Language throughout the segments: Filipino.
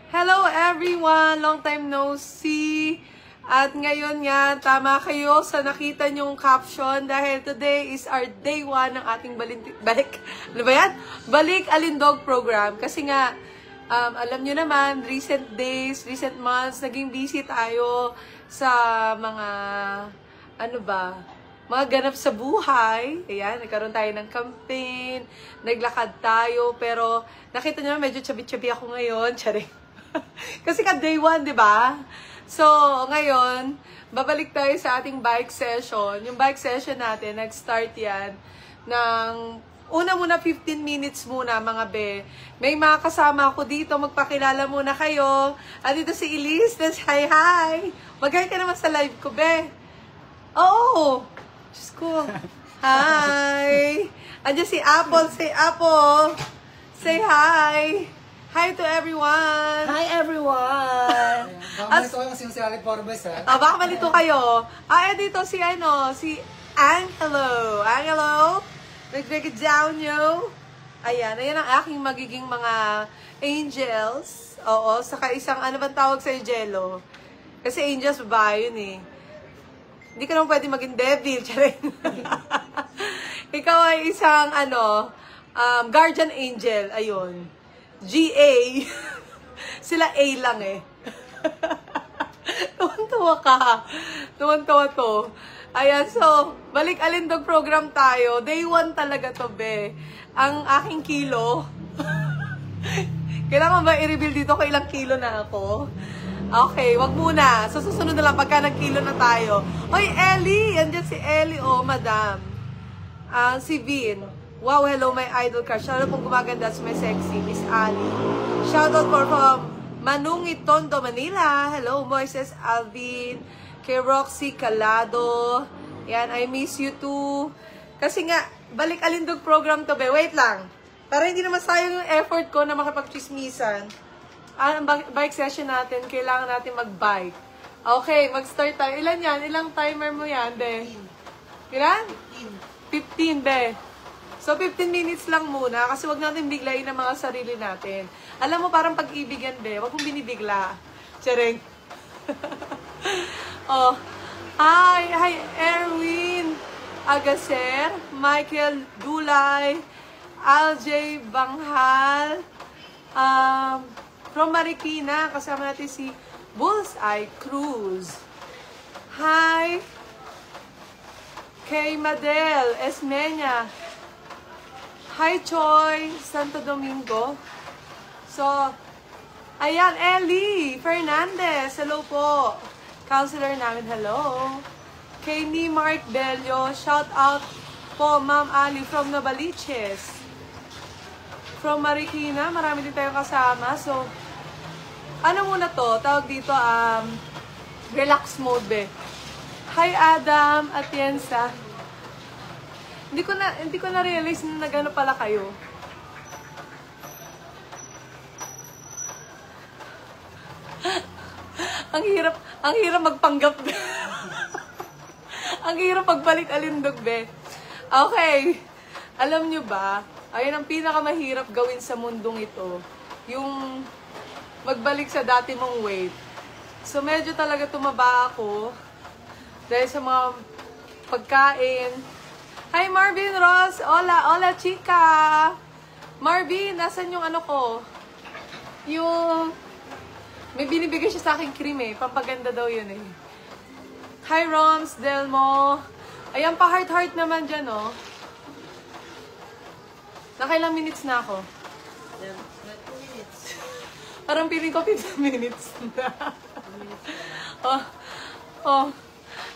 Hello everyone! Long time no see! At ngayon nga, tama kayo sa nakita nyong caption dahil today is our day 1 ng ating Balik Alindog program. Kasi nga, alam nyo naman, recent days, recent months, naging busy tayo sa mga, mga ganap sa buhay. Ayan, nagkaroon tayo ng campaign, naglakad tayo, pero nakita nyo, medyo chabi-chabi ako ngayon. Charing. Kasi ka day 1, di ba? So, ngayon, babalik tayo sa ating bike session. Yung bike session natin, nag-start yan ng una muna 15 minutes muna, mga be. May mga kasama ako dito, magpakilala muna kayo. At dito si Elise, hi! Mag-hi ka naman sa live ko, be. Oo! Diyos ko. Hi! Andiyan si Apple, say Apple. Say hi! Hi to everyone! Hi everyone! Baka malito kayo kasi yung si Alec Forbes, ha? Baka malito kayo. Dito si Angelo. Angelo, nag-break it down, yo. Ayan ang aking magiging mga angels. Oo, saka isang, ano bang tawag sa'yo, Jello? Kasi angels, babae yun eh. Hindi ka naman pwede maging devil, charing. Ikaw ay isang, guardian angel, ayun. GA. Sila A lang eh. Tuwan-tuwa ka. Tuwan-tuwa to. Ayan, so, balik Alindog program tayo. Day 1 talaga to, be. Ang aking kilo. Kailangan ba i-reveal dito kung ilang kilo na ako? Okay, wag muna. So, susunod na lang pagka nag-kilo na tayo. Hoy, Ellie! Yan dyan si Ellie, oh, madam. Si Vin. Wow, hello, my idol crush. Shoutout pong gumaganda sa my sexy, Miss Ali. Shoutout from Manungit, Tondo, Manila. Hello, Moises Alvin. Kay Roxy Calado. Yan, I miss you too. Kasi nga, balik Alindog program to, be. Wait lang. Para hindi naman sayang yung effort ko na makapag-chismisan. Ang bike session natin, kailangan natin mag-bike. Okay, mag-start tayo. Ilan yan? Ilang timer mo yan, be? Ilan? 15, be. So, 15 minutes lang muna kasi wag natin biglayin ang mga sarili natin. Alam mo, parang pag-ibig yan, be. Wag mong binibigla. Tsering. Oh. Hi, Erwin Agaser, Michael Dulay, Aljay Banghal, from Marikina, kasama natin si Bullseye Cruz. Hi, kay Madel Esmeña. Hi, Choi, Santo Domingo. So, ayan, Ellie Fernandez, hello po. Counselor namin, hello. Kay ni Mark Bello, shout out po, Ma'am Ali from Novaliches. From Marikina, marami din tayong kasama. So, ano muna to? Tawag dito, relax mode, be. Hi, Adam Atienza. Hindi ko na realize na nagano pala kayo. ang hirap magpanggap. Ang hirap pagbalik Alindog, be. Okay. Alam nyo ba, ayun ang pinakamahirap gawin sa mundong ito. Yung magbalik sa dati mong weight. So medyo talaga tumaba ako dahil sa mga pagkain. Hi, Marvin Ross! Hola, chica! Marvin, nasan yung ano ko? Yung... May binibigay siya sa akin cream eh. Pampaganda daw yun eh. Hi, Roms, Delmo. Ayan pa, heart naman dyan, oh. Nakailang minutes na ako? 2 minutes. Parang piling ko 15 minutes na. Oh.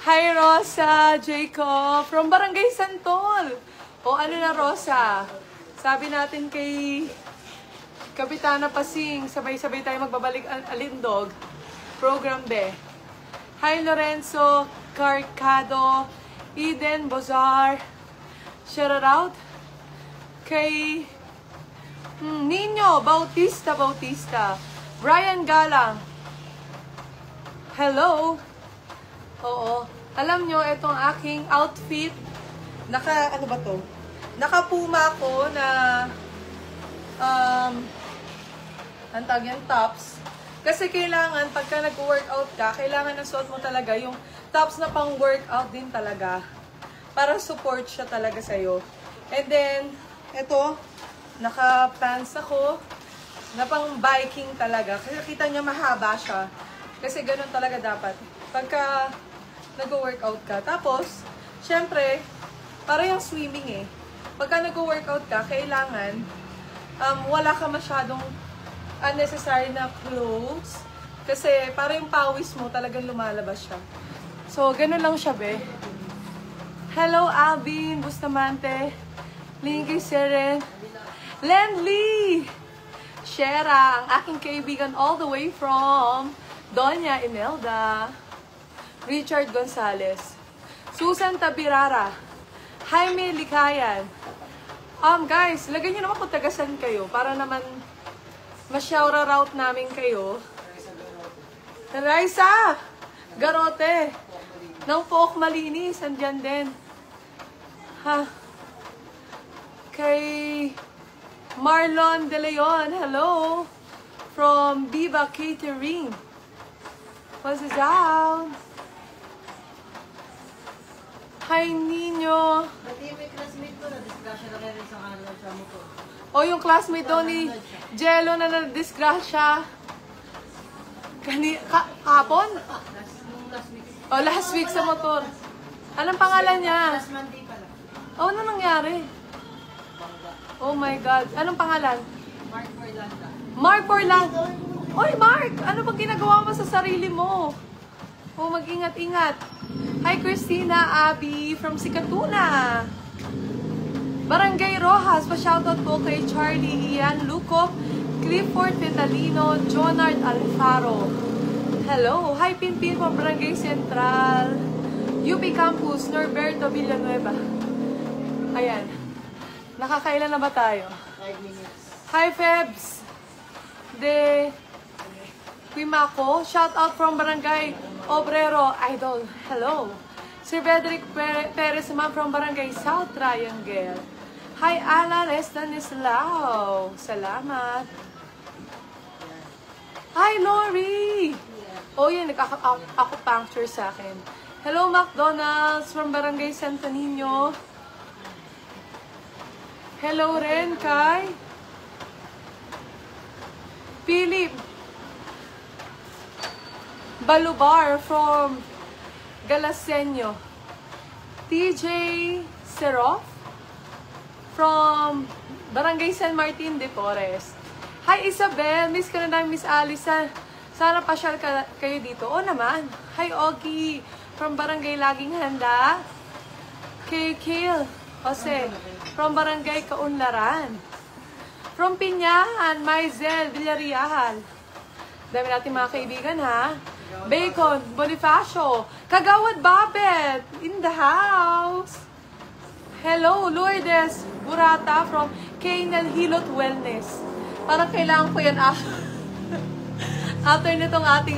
Hi, Rosa, Jacob, from Barangay Santol. O, ano na, Rosa? Sabi natin kay Kapitana Pasing, sabay-sabay tayo magbabalik Alindog. Program, be. Hi, Lorenzo Carcado, Eden Bozar. Shout out kay Nino Bautista. Brian Galang. Hello. Oo. Alam nyo, itong aking outfit, ano ba to? Naka-Puma ko na, ang tawag yan, tops. Kasi kailangan, pagka nag-workout ka, kailangan na suot mo talaga yung tops na pang workout din talaga. Para support siya talaga sa'yo. And then, ito, naka-pants ako, na pang biking talaga. Kasi kita niya mahaba siya. Kasi ganun talaga dapat. Pagka nag-workout ka. Tapos, syempre, para yung swimming eh. Pagka nag-workout ka, kailangan wala ka masyadong unnecessary na clothes. Kasi para yung pawis mo talagang lumalabas siya. So, ganun lang siya, be. Hello, Alvin, Bustamante, Linky Seren, Lenly, Shera, ang aking kaibigan all the way from Doña Imelda, Richard Gonzalez, Susan Tabirara, Jaime Likayan. Guys, lagyan nyo naman kung tagasan kayo para naman ma-shout-out namin kayo. Raisa Garote ng Pook Malinis, andyan din. Ha? Kay Marlon De Leon, hello. From Viva Catering. What's it down? Hi, Nino. Pati may classmate ko na discussion na rin sa kanila sa mo ko. O yung classmate daw ni Jello na nadisgrasya. Kapon? Last week sa motor. Anong pangalan niya? Last Monday pala. Ano nangyari? Oh my God. Anong pangalan? Mark Forlanda. Mark Forlanda. Oy, Mark! Ano bang ginagawa mo sa sarili mo? Oh, mag-ingat-ingat. Hi, Christina Abby from Sikatuna. Barangay Rojas, pa-shoutout po kay Charlie, Ian, Luco, Clifford Vitalino, Jonard Alfaro. Hello. Hi, Pinpin from Barangay Central. UP Campus, Norberto Villanueva. Ayan. Nakakailan na ba tayo? 5 minutes. Hi, Febs. De Quimako. Shout out from Barangay Obrero Idol. Hello. Sir Frederick Perez naman from Barangay South Triangle. Hi, Alan Estanislao. Salamat. Hi, Lori. Oh, yan. Nag-acupuncture sa akin. Hello, McDonald's from Barangay Santo Niño. Hello rin kay Philip Balubar from Galasenyo. TJ Seroff from Barangay San Martin de Porres. Hi Isabel, miss ka na namin, Miss Alisa. Sana pasyal kayo dito. O naman. Hi Ogie from Barangay Laging Handa. Kay Kale Jose from Barangay Kaunlaran. From Pinyahan, Maizel Villarreal. Dami natin mga kaibigan ha. Bacon, Bonifacio, Kagawad Babet, in the house. Hello, Lourdes Burata from Kainal Hilot Wellness. Parang kailangan ko yan after nitong ating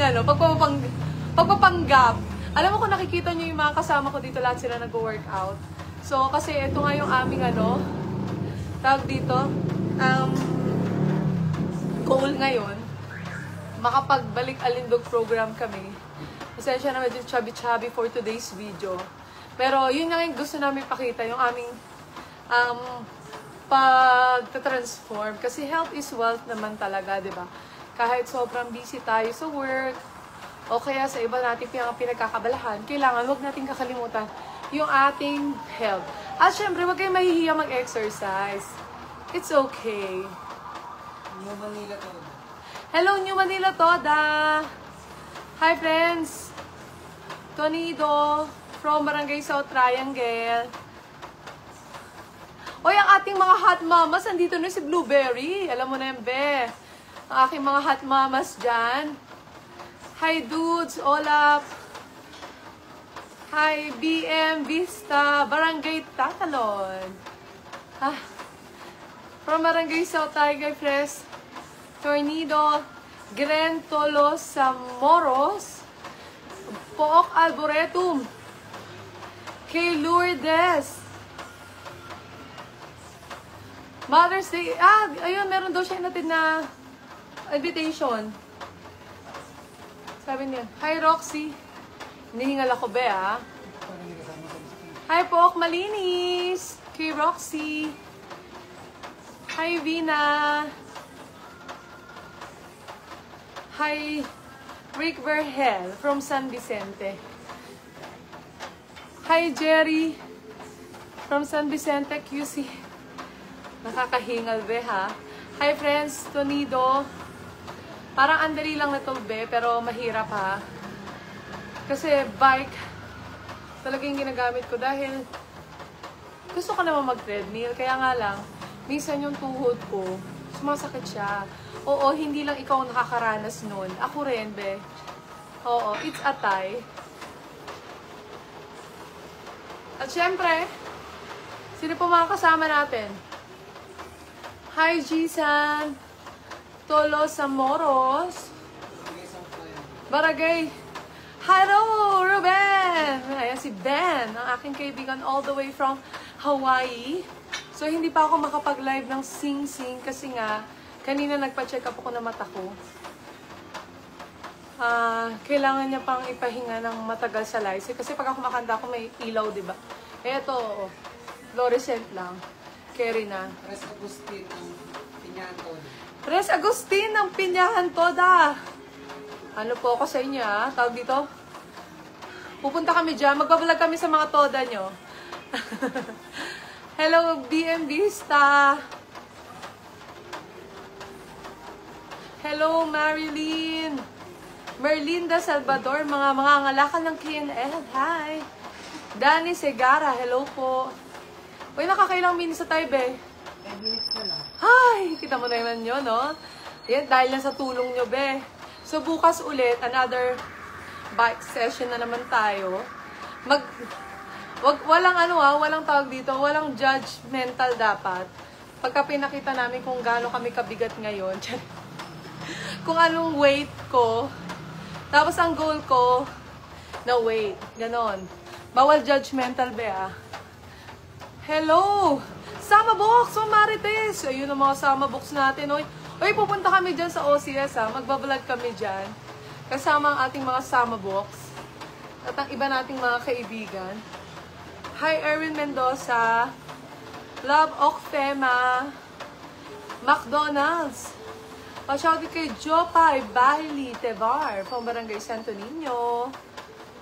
pagpapanggap. Alam mo kung nakikita nyo yung mga kasama ko dito, lahat sila nag-workout. So, kasi ito nga yung aming tawag dito, goal ngayon, makapagbalik Alindog program kami. Pasensya na medyo chubby-chubby for today's video. Pero yun nga yung gusto namin pakita, yung aming pag-transform. Kasi health is wealth naman talaga, di ba? Kahit sobrang busy tayo sa work, o kaya sa iba natin pinagkakabalahan, kailangan wag natin kakalimutan yung ating health. At syempre, wag kayong mahihiya mag-exercise. It's okay. New Manila to. Hello, New Manila Toda! Hi, friends! Tonido from Barangay South Triangle. Oy, ang ating mga hot mamas, andito na si Blueberry. Alam mo na yan, be. Ang aking mga hot mamas dyan. Hi, dudes. Olap. Hi, BM Vista. Barangay Tatalon. From Barangay South Tiger Press. Tornado, Gran Tolos Moros, Pook Arboretum, kay Lourdes, Mother's Day, ayun, meron daw siya natin na invitation. Sabi niya, hi Roxy. Hinihingal ako, be, ah. Hi, Pok, malinis. Kay Roxy. Hi, Vina. Hi, Rick Verhel from San Vicente. Hi, Jerry from San Vicente, QC. Nakakahingal, be, ha? Hi, friends, Tonido. Parang andali lang na to, be, pero mahirap, ha? Kasi bike talaga yung ginagamit ko dahil gusto ko naman mag-treadmill. Kaya nga lang, minsan yung tuhod ko, sumasakit siya. Oo, hindi lang ikaw ang nakakaranas nun. Ako rin, be. Oo, it's a tie. At syempre, sino po mga kasama natin? Hi, G-san. Tolo Samoros. Barangay. Hello, Ruben! Ayan si Ben, ang aking kaibigan all the way from Hawaii. So, hindi pa ako makapag-live ng sing-sing kasi nga, kanina nagpa-check up ako ng mata ko. Kailangan niya pang ipahinga ng matagal sa live. Kasi pag ako makanta ako, may ilaw, di ba? Eto, fluorescent lang. Carry na. Tres Agustin ng Pinyahan Toda. Tres Agustin ng Pinyahan Toda. Ano po ako sa inyo, ha? Tawag dito? Pupunta kami dyan. Magbabalag kami sa mga toda nyo. Hello, BM Vista. Hello, Marilyn. Merlinda Salvador. Mga ngalakal ng KNL. Hi. Danny Segara. Hello po. Uy, nakakailang minutes sa tayo, be. 10 minutes na lang. Hi! Kita mo naman yun, no? Yan, dahil lang sa tulong nyo, be. So, bukas ulit, another bike session na naman tayo. Walang tawag dito, walang judgmental dapat. Pagka pinakita namin kung gaano kami kabigat ngayon, kung anong weight ko, tapos ang goal ko, na weight, ganon. Bawal judgmental, be, ah. Hello! Sama Box! O Marites! Ayun ang mga Sama Box natin, oy. Uy, pupunta kami dyan sa OCS, ha. Magbablog kami dyan. Kasama ang ating mga Sama Box. At ang iba nating mga kaibigan. Hi, Erwin Mendoza. Love Octema. McDonald's. Pa-shoutout kay Jopay Bahili Tebar from Barangay Santo Niño.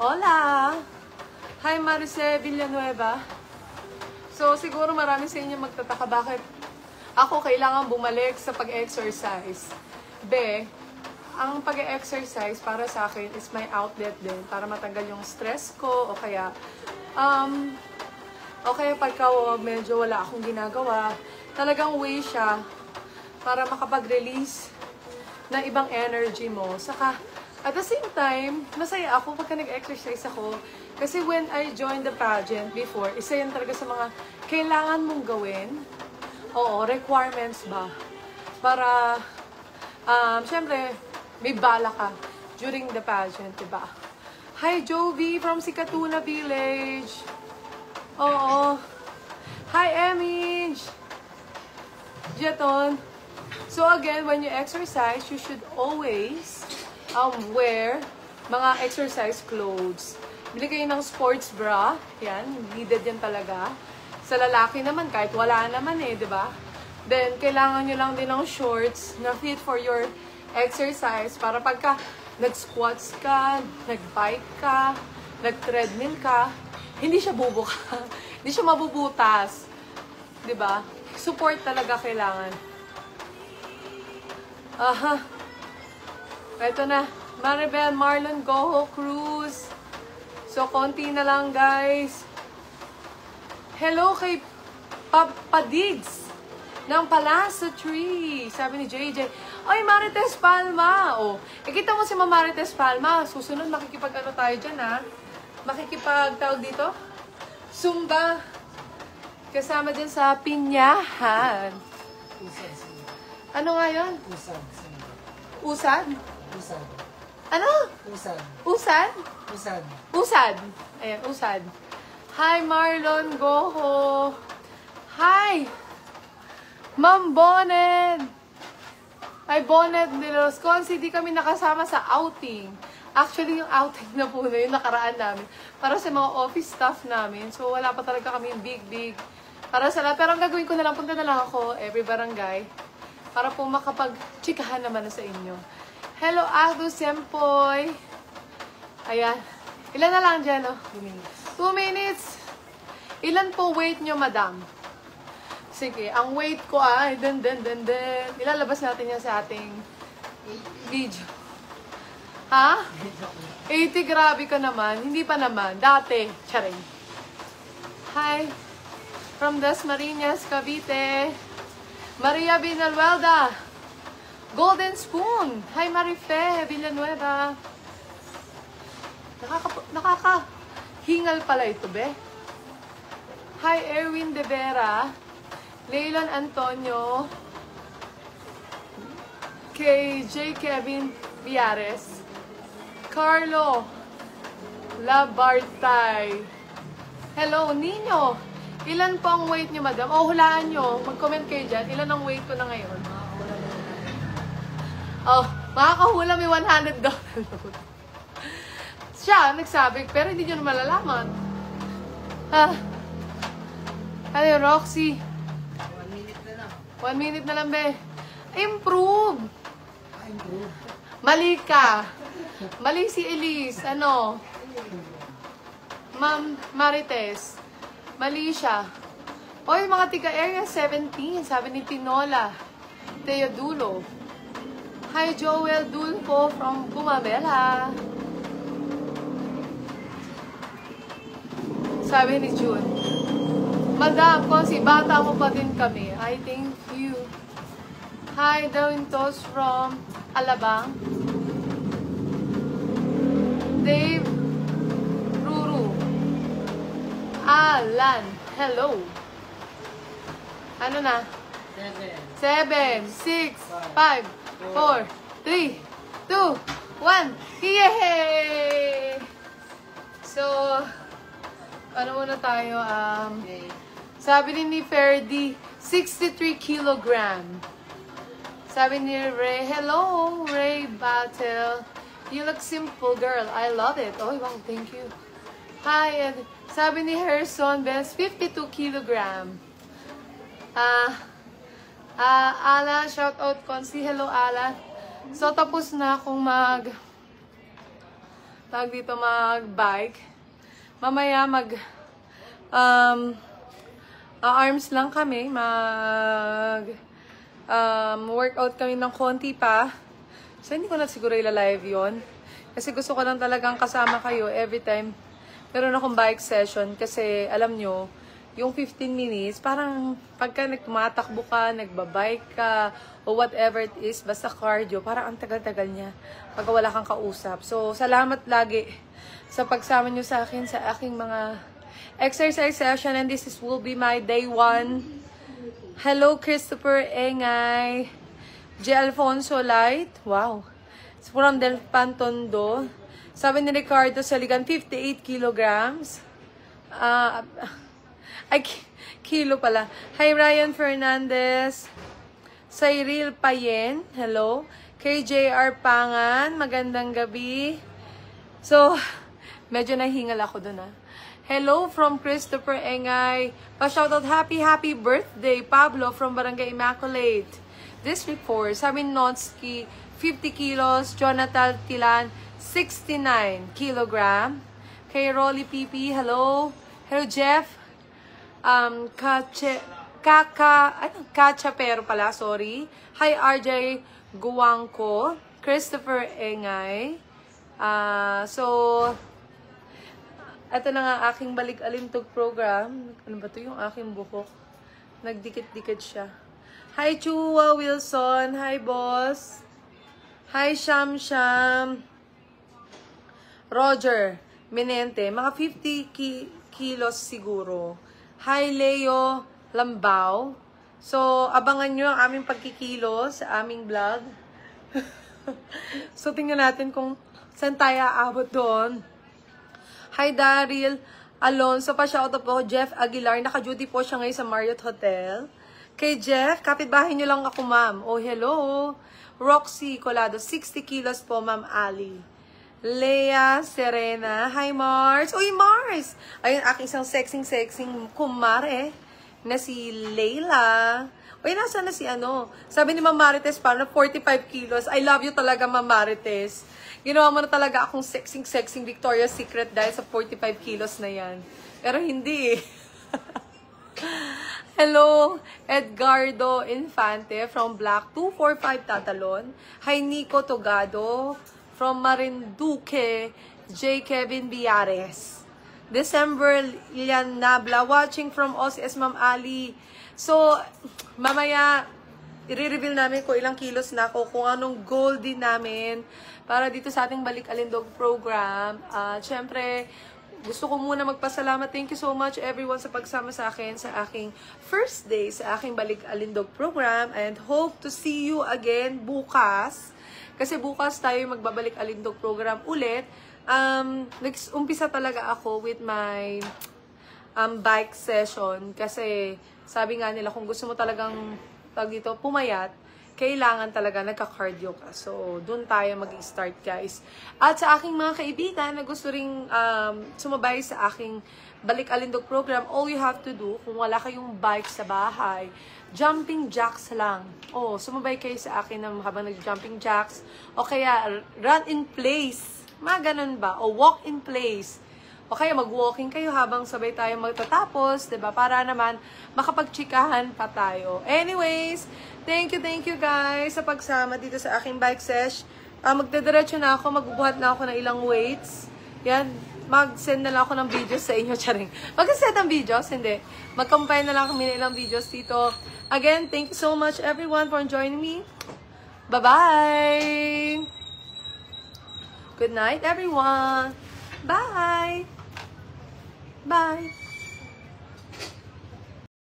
Hola! Hi, Marice Villanueva. So, siguro marami sa inyo magtataka bakit ako kailangan bumalik sa pag-exercise. Be, ang pag-exercise para sa akin is my outlet din para matanggal yung stress ko o kaya pagka medyo wala akong ginagawa, talagang way siya para makapag-release ng ibang energy mo. Saka, at the same time, masaya ako pagka nag-exercise ako kasi when I joined the pageant before, isa yan talaga sa mga kailangan mong gawin. Oo, requirements ba? Para, syempre, may bala ka during the pageant, diba? Hi, Jovi from Sikatuna Village. Oo. Hi, Emige. Jeton. So again, when you exercise, you should always wear mga exercise clothes. Bili kayo ng sports bra. Yan, needed yan talaga. Sa lalaki naman, kahit wala naman di ba? Then, kailangan nyo lang din ng shorts na fit for your exercise para pagka nag-squats ka, nag-bike ka, nag-treadmill ka, hindi siya bubuka. Hindi siya mabubutas. Di ba? Support talaga kailangan. Aha. Ito na. Maribel, Marlon, Goho, Cruz. So, konti na lang, guys. Hello kay Padigs ng Palasa Tree. Sabi ni JJ, ay, Marites Palma. O, kita mo si Marites Palma. Susunod, makikipag-ano tayo dyan, ha? Makikipag-tawag dito? Zumba. Kasama dyan sa Pinyahan. Usad. Ano nga yun? Usad. Usad? Usad. Ano? Usad. Usad? Usad. Usad. Ayan, usad. Hi, Marlon Goho. Hi, Ma'am Bonnet. Hi, Bonnet de los Cons. Hindi kami nakasama sa outing. Actually, yung outing na po na yung nakaraan namin, para sa mga office staff namin. So, wala pa talaga kami big. Para sa lahat. Pero ang gagawin ko na lang, punta na lang ako, every barangay, para po makapag-chikahan naman na sa inyo. Hello, Aldo Sempoy. Ayan. Ilan na lang dyan, oh? 2 minutes. 2 minutes. Ilan po weight nyo, madam? Sige, ang weight ko ay, ilalabas natin yan sa ating video. Ha? 80, grabe ka naman. Hindi pa naman. Dati. Charing. Hi. From Dasmariñas, Cavite. Maria Villanueva. Golden Spoon. Hi, Marife Villanueva. Nakakahingal pala ito, be. Hi, Erwin De Vera. Leylon Antonio. Kay J. Kevin Villares. Carlo Labartay. Hello, Nino. Ilan po ang weight niyo, madam? O, hulaan nyo. Mag-comment kayo dyan. Ilan ang weight ko na ngayon? Oh, makakahula may $100 note. Siya, nagsabi, pero hindi nyo na malalaman. Ano yun, Roxy? 1 minute na lang. 1 minute na lang, be. Improve! Improve. Mali ka. Mali si Elise. Ano? Ma'am Marites. Mali siya. Oy, mga tiga Area 17. Sabi ni Tinola. Teodulo. Hi, Joel Dulfo from Bumabela. Sabi ni June. Madam, kung si bata mo pa din kami. I thank you. Hi, Dawintos from Alabang. Dave Ruru. Alan. Hello. Ano na? 7, 6, 5, 4, 3, 2, 1. Yay! So, ano muna tayo? Sabi ni Ferdy, 63 kilogram. Sabi ni Ray, hello, Ray Battle. You look simple, girl. I love it. Oh, wow, thank you. Hi, and sabi ni Harrison, best 52 kilogram. Ala, shout out Consi. Hello, Ala. So, tapos na akong mag-bike. Mamaya arms lang kami. Workout kami ng konti pa. So, hindi ko na siguro ila-live yon. Kasi gusto ko lang talagang kasama kayo every time meron akong bike session. Kasi, alam nyo, yung 15 minutes, parang pagka nagtumatakbo ka, nagbabike ka, o whatever it is, basta cardio, parang ang tagal-tagal niya pag wala kang kausap. So, salamat lagi sa pagsama nyo sa akin, sa aking mga exercise session. And this will be my day 1. Hello, Christopher Engay. J. Alfonso Light. Wow. It's from Del Pantondo. Sabi ni Ricardo Saligan, 58 kilograms. Kilo pala. Hi, Ryan Fernandez. Cyril Payen. Hello. KJR Pangan. Magandang gabi. So, medyo nahingal ako dun, Hello from Christopher Engay. Pa-shoutout happy birthday, Pablo from Barangay Immaculate. District 4, sabi Notsky, 50 kilos, Jonathan Tilan, 69 kilogram. Kay Rolly PP, hello. Hello, Jeff. Kachapero pala, sorry. Hi, RJ Guangko. Christopher Engay. Ito na nga aking balik-alintog program. Ano ba ito yung aking buhok? Nagdikit-dikit siya. Hi, Chua Wilson. Hi, boss. Hi, Sham. Roger Minente. Mga 50 kilos siguro. Hi, Leo Lambao. So, abangan nyo ang aming pagkikilo sa aming vlog. So, tingnan natin kung saan tayo aabot doon. Hi, Daryl Alonso. Pa-shoutout po. Jeff Aguilar. Naka-duty po siya ngayon sa Marriott Hotel. Kay Jeff, kapitbahay niyo lang ako, ma'am. Oh, hello. Roxy Colado, 60 kilos po, ma'am Ali. Lea Serena. Hi, Mars. Uy, Mars! Ayun, aking isang sexing kumare na si Layla. Uy, nasa na si ano? Sabi ni Ma'am Marites, parang 45 kilos. I love you talaga, Ma'am Marites. Ginawa mo na talaga akong sexing Victoria's Secret dahil sa 45 kilos na yan. Pero hindi eh. Hello, Edgardo Infante from Black 245 Tatalon. Hi, Nico Togado from Marinduque, J. Kevin Biares. December Lian Nabla, watching from OCS, Ma'am Ali. So, mamaya, i-reveal namin kung ilang kilos na ako, kung anong goal din namin para dito sa ating Balik Alindog program. Siyempre, gusto ko muna magpasalamat. Thank you so much everyone sa pagsama sa akin sa aking first day sa aking Balik Alindog program, and hope to see you again bukas. Kasi bukas tayo magbabalik Alindog program ulit. Nag-umpisa talaga ako with my bike session. Kasi sabi nga nila, kung gusto mo talagang pumayat, kailangan talaga nagka-cardio ka. So, dun tayo mag-start, guys. At sa aking mga kaibigan na gusto ring sumabay sa aking Balik Alindog program, all you have to do, kung wala kayong bike sa bahay, jumping jacks lang. Sumabay kayo sa akin habang nag-jumping jacks. O kaya, run in place. Mga ganun ba? O walk in place. O kaya mag-walking kayo habang sabay tayo magtatapos, diba? Para naman makapagchikahan pa tayo. Anyways, thank you guys sa pagsama dito sa aking bike sesh. Magdediretso na ako, magbubuhat na ako ng ilang weights. Yan, mag-send na lang ako ng videos sa inyo, charing. Mag-send ng videos, hindi. Mag-compile na lang kami ng ilang videos dito. Again, thank you so much everyone for joining me. Bye-bye! Good night, everyone! Bye! Bye!